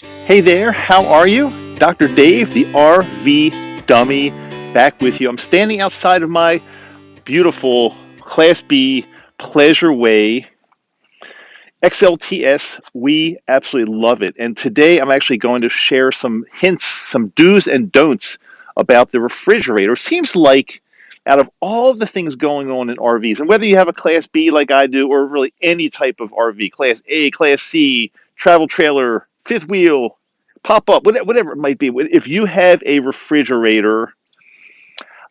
Hey there, how are you? Dr. Dave, the RV dummy, back with you. I'm standing outside of my beautiful Class B Pleasure Way XLTS. We absolutely love it. And today I'm actually going to share some hints, some do's and don'ts about the refrigerator. It seems like out of all the things going on in RVs, and whether you have a Class B like I do, or really any type of RV, Class A, Class C, travel trailer, fifth wheel, pop up, whatever it might be, if you have a refrigerator,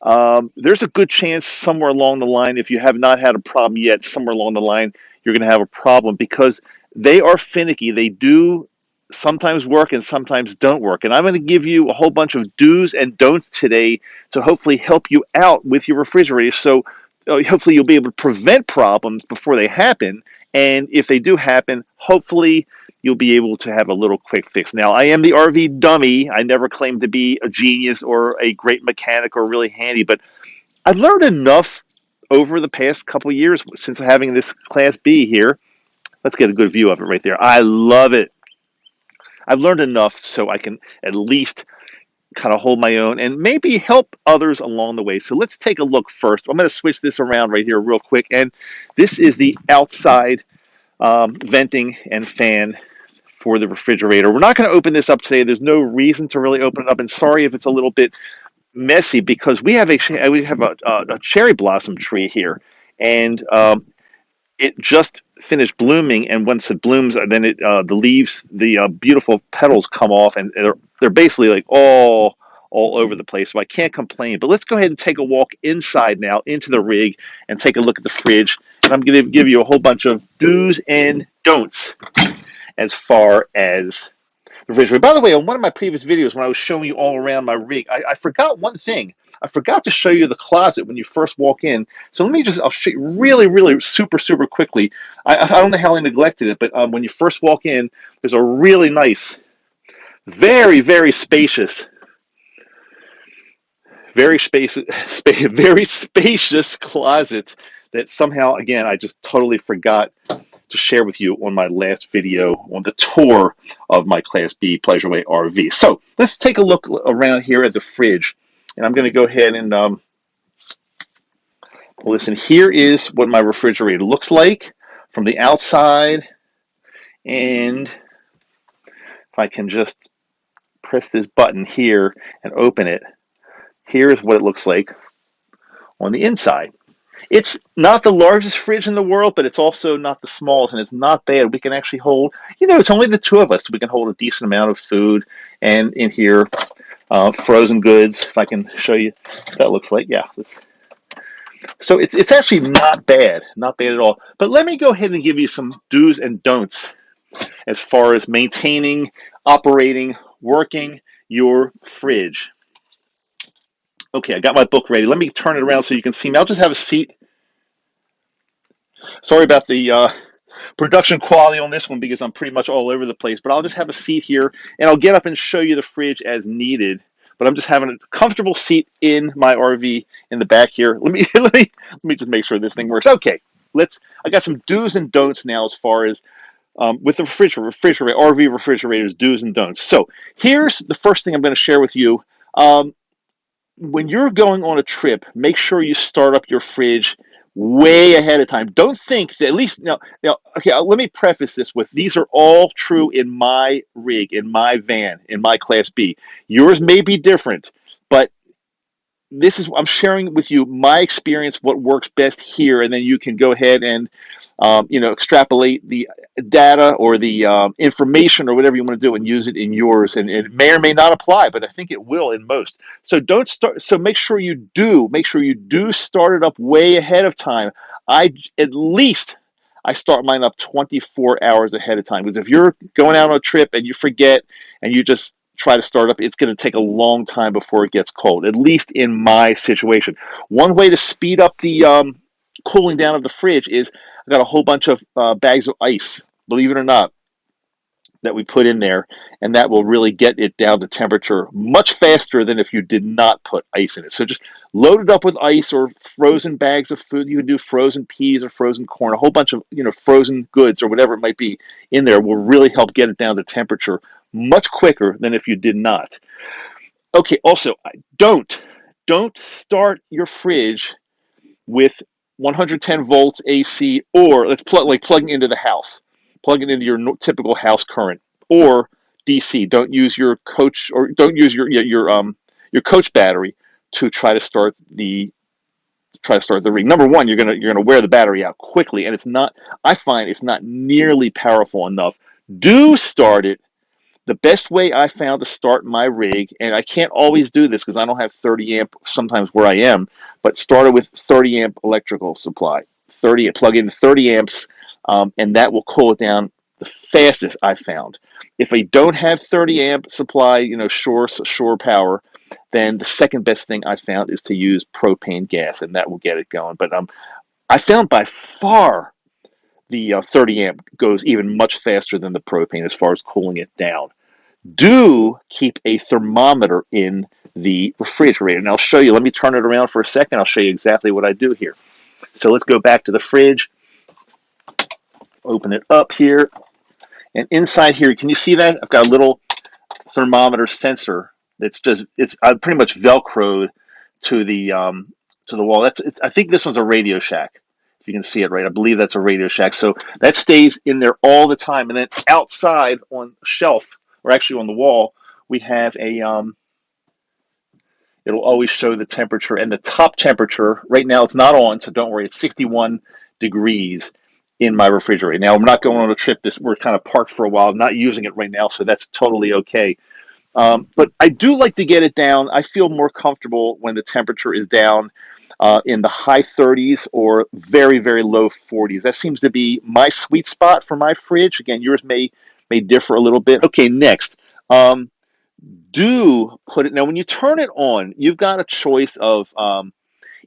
there's a good chance somewhere along the line, if you have not had a problem yet, somewhere along the line, you're going to have a problem because they are finicky. They do sometimes work and sometimes don't work. And I'm going to give you a whole bunch of do's and don'ts today to hopefully help you out with your refrigerator. So hopefully you'll be able to prevent problems before they happen. And if they do happen, hopefully you'll be able to have a little quick fix. Now, I am the RV dummy. I never claimed to be a genius or a great mechanic or really handy, but I've learned enough over the past couple of years since having this Class B here. Let's get a good view of it right there. I love it. I've learned enough so I can at least kind of hold my own and maybe help others along the way. So let's take a look first. I'm going to switch this around right here real quick. And this is the outside venting and fan for the refrigerator. We're not going to open this up today. There's no reason to really open it up. And sorry if it's a little bit messy because we have a cherry blossom tree here, and it just finished blooming. And once it blooms, then the leaves, the beautiful petals come off, and they're basically like all over the place. So I can't complain. But let's go ahead and take a walk inside now into the rig and take a look at the fridge. And I'm going to give you a whole bunch of do's and don'ts as far as the refrigerator. By the way, on one of my previous videos, when I was showing you all around my rig, I forgot one thing. I forgot to show you the closet when you first walk in. So I'll show you really super quickly. I don't know how I neglected it, but when you first walk in, there's a really nice, very spacious, very spacious closet that somehow, again, I just totally forgot to share with you on my last video on the tour of my Class B Pleasureway RV. So let's take a look around here at the fridge. And I'm going to go ahead and listen. Here is what my refrigerator looks like from the outside. And if I can just press this button here and open it, here's what it looks like on the inside. It's not the largest fridge in the world, but it's also not the smallest, and it's not bad. We can actually hold, it's only the two of us, so we can hold a decent amount of food. And in here, frozen goods, if I can show you what that looks like. Yeah, so it's actually not bad at all. But let me go ahead and give you some do's and don'ts as far as maintaining, operating, working your fridge. Okay, I got my book ready. Let me turn it around so you can see me. I'll just have a seat. Sorry about the production quality on this one because I'm pretty much all over the place, but I'll just have a seat here and I'll get up and show you the fridge as needed. But I'm just having a comfortable seat in my RV in the back here. Let me just make sure this thing works. Okay, I got some do's and don'ts now as far as with the refrigerator, RV refrigerators, do's and don'ts. So here's the first thing I'm going to share with you. When you're going on a trip, make sure you start up your fridge way ahead of time. Don't think that, at least now. Okay, let me preface this with, these are all true in my rig, in my van, in my Class B. Yours may be different, but I'm sharing with you my experience, what works best here, and then you can go ahead and extrapolate the data or the information or whatever you want to do and use it in yours. And it may or may not apply, but I think it will in most. So don't start. So make sure you do start it up way ahead of time. At least I start mine up 24 hours ahead of time, because if you're going out on a trip and you forget and you just try to start up, it's going to take a long time before it gets cold, at least in my situation. One way to speed up the cooling down of the fridge is I got a whole bunch of bags of ice, believe it or not, that we put in there, and that will really get it down to temperature much faster than if you did not put ice in it. So just load it up with ice or frozen bags of food. You can do frozen peas or frozen corn, a whole bunch of frozen goods or whatever it might be in there will really help get it down to temperature much quicker than if you did not. Okay, also, don't start your fridge with 110 volts AC, or let's plugging into the house, plug it into your typical house current, or DC. Don't use your coach, or don't use your coach battery to try to start the rig. Number one, you're gonna wear the battery out quickly, and it's not. I find it's not nearly powerful enough. Do start it the best way I found to start my rig, and I can't always do this because I don't have 30 amp sometimes where I am, but started with 30 amp electrical supply. 30 plug in 30 amps, and that will cool it down the fastest I found. If I don't have 30 amp supply, shore power, then the second best thing I found is to use propane gas, and that will get it going. But I found by far the 30 amp goes even much faster than the propane as far as cooling it down. Do keep a thermometer in the refrigerator. And I'll show you, let me turn it around for a second. I'll show you exactly what I do here. So let's go back to the fridge, open it up here. And inside here, can you see that? I've got a little thermometer sensor it's pretty much Velcroed to the wall. I think this one's a Radio Shack. If you can see it right, I believe that's a Radio Shack. So that stays in there all the time. And then outside on a shelf, or actually on the wall, we have it'll always show the temperature, and the top temperature right now it's not on, so don't worry. It's 61 degrees in my refrigerator. Now I'm not going on a trip. We're kind of parked for a while. I'm not using it right now, so that's totally okay. But I do like to get it down. I feel more comfortable when the temperature is down in the high 30s or very, very low 40s. That seems to be my sweet spot for my fridge. Again, yours may differ a little bit. Okay, next. Do put it now when you turn it on, you've got a choice of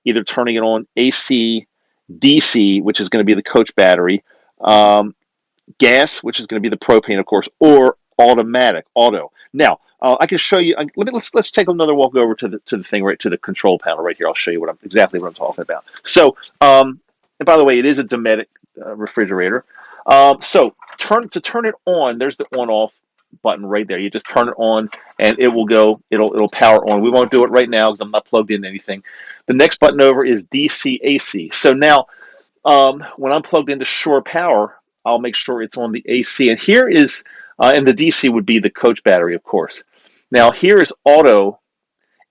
either turning it on AC, DC, which is going to be the coach battery, gas, which is going to be the propane, of course, or automatic, auto. Now, I can show you. Let's take another walk over to the thing, right to the control panel right here. I'll show you exactly what I'm talking about. So, and by the way, it is a Dometic refrigerator. So to turn it on, there's the on off button right there. You just turn it on, and it will go. It'll power on. We won't do it right now because I'm not plugged in anything. The next button over is DC AC. So now, when I'm plugged into shore power, I'll make sure it's on the AC. And here is, and the DC would be the coach battery, of course. Now here is auto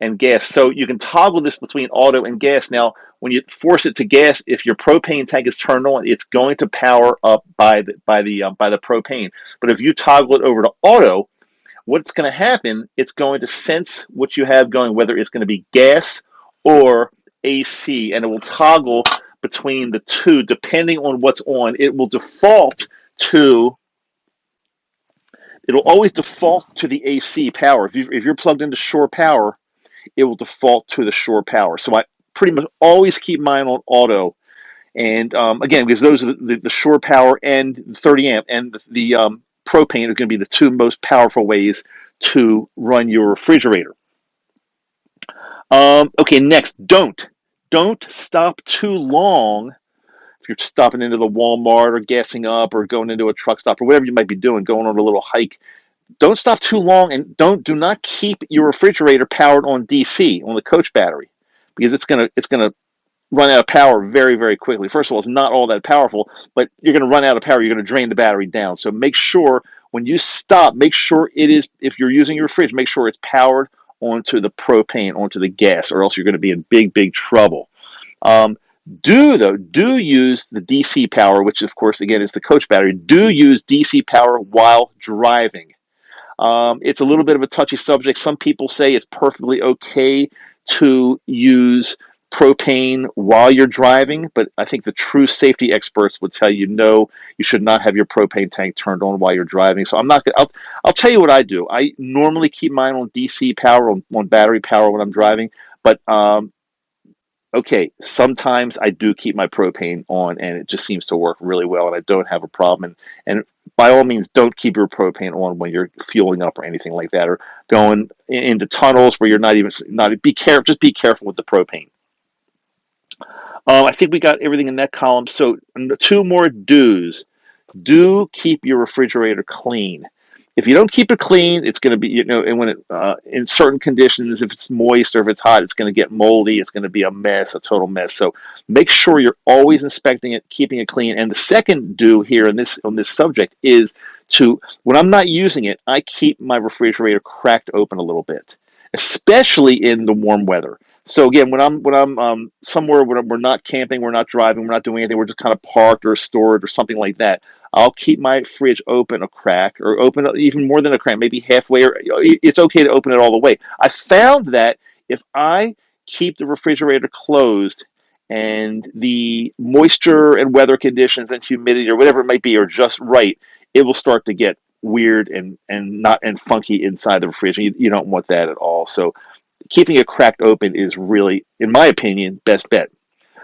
and gas. So you can toggle this between auto and gas. Now, when you force it to gas, if your propane tank is turned on, it's going to power up by the propane. But if you toggle it over to auto, what's going to happen? It's going to sense what you have going, whether it's going to be gas or AC, and it will toggle between the two depending on what's on. To it'll always default to the AC power. If you're plugged into shore power, it will default to the shore power. So I pretty much always keep mine on auto. And again, because those are the shore power and the 30 amp and the propane are going to be the two most powerful ways to run your refrigerator. Okay, next, don't stop too long. If you're stopping into the Walmart or gassing up or going into a truck stop or whatever you might be doing, going on a little hike, don't stop too long, and do not keep your refrigerator powered on DC, on the coach battery, because it's gonna run out of power very, very quickly. First of all, it's not all that powerful, but you're going to run out of power. You're going to drain the battery down. So make sure when you stop, make sure it is, if you're using your fridge, make sure it's powered onto the propane, onto the gas, or else you're going to be in big, big trouble. Um, do use the DC power, which of course, again, is the coach battery. Do use DC power while driving. It's a little bit of a touchy subject. Some people say it's perfectly okay to use propane while you're driving, but I think the true safety experts would tell you no, you should not have your propane tank turned on while you're driving. So I'm not gonna, I'll tell you what I do. I normally keep mine on DC power, on battery power when I'm driving, but okay, sometimes I do keep my propane on, and it just seems to work really well, and I don't have a problem. And by all means, don't keep your propane on when you're fueling up or anything like that, or going into tunnels where you're not. Be careful. Just be careful with the propane. I think we got everything in that column. So two more do's. Do keep your refrigerator clean. If you don't keep it clean, it's going to be, and when in certain conditions, if it's moist or if it's hot, it's going to get moldy. It's going to be a mess, a total mess. So make sure you're always inspecting it, keeping it clean. And the second do here on this subject is when I'm not using it, I keep my refrigerator cracked open a little bit, especially in the warm weather. So again, when I'm somewhere where we're not camping, we're not driving, we're not doing anything, we're just kind of parked or stored or something like that. I'll keep my fridge open a crack, or open even more than a crack, maybe halfway, or it's okay to open it all the way. I found that if I keep the refrigerator closed and the moisture and weather conditions and humidity or whatever it might be are just right, it will start to get weird and funky inside the refrigerator. You don't want that at all. So keeping it cracked open is really, in my opinion, best bet.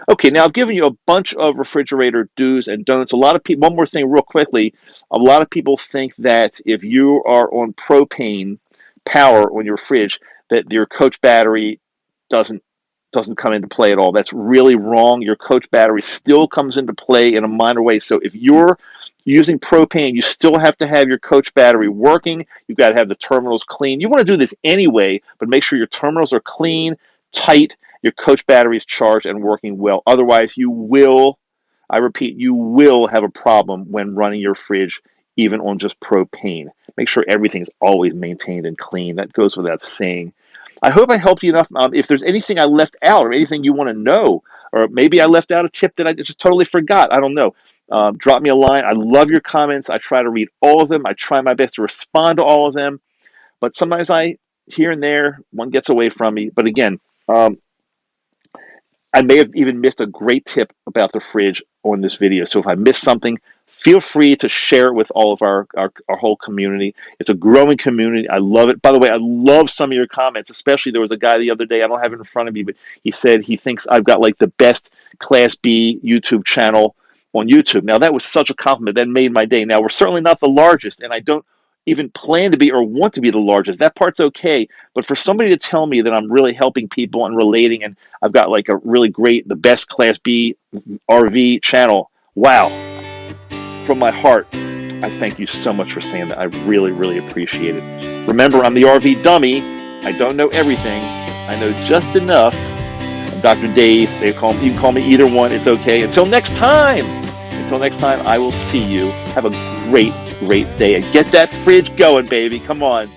Okay, now I've given you a bunch of refrigerator do's and don'ts. A lot of people, one more thing real quickly, a lot of people think that if you are on propane power on your fridge, that your coach battery doesn't doesn't come into play at all. That's really wrong. Your coach battery still comes into play in a minor way. So if you're using propane, you still have to have your coach battery working. You've got to have the terminals clean. You want to do this anyway, but make sure your terminals are clean, tight, your coach battery is charged and working well. Otherwise, you will, I repeat, you will have a problem when running your fridge, even on just propane. Make sure everything's always maintained and clean. That goes without saying. I hope I helped you enough. If there's anything I left out or anything you want to know, or maybe I left out a tip that I just totally forgot, I don't know. Drop me a line. I love your comments. I try to read all of them. I try my best to respond to all of them. But sometimes here and there, one gets away from me. But again, um, I may have even missed a great tip about the fridge on this video. So if I missed something, feel free to share it with all of our whole community. It's a growing community. I love it. By the way, I love some of your comments, especially there was a guy the other day, I don't have it in front of me, but he said he thinks I've got like the best Class B YouTube channel on YouTube. Now, that was such a compliment. That made my day. Now, we're certainly not the largest, and I don't even plan to be or want to be the largest. That part's okay. But for somebody to tell me that I'm really helping people and relating, and I've got like a really great, the best Class B RV channel, wow, from my heart, I thank you so much for saying that. I really, really appreciate it. Remember, I'm the RV dummy. I don't know everything. I know just enough. I'm Dr. Dave. You can call me either one. It's okay. Until next time, I will see you. Have a great, great day. And get that fridge going, baby. Come on.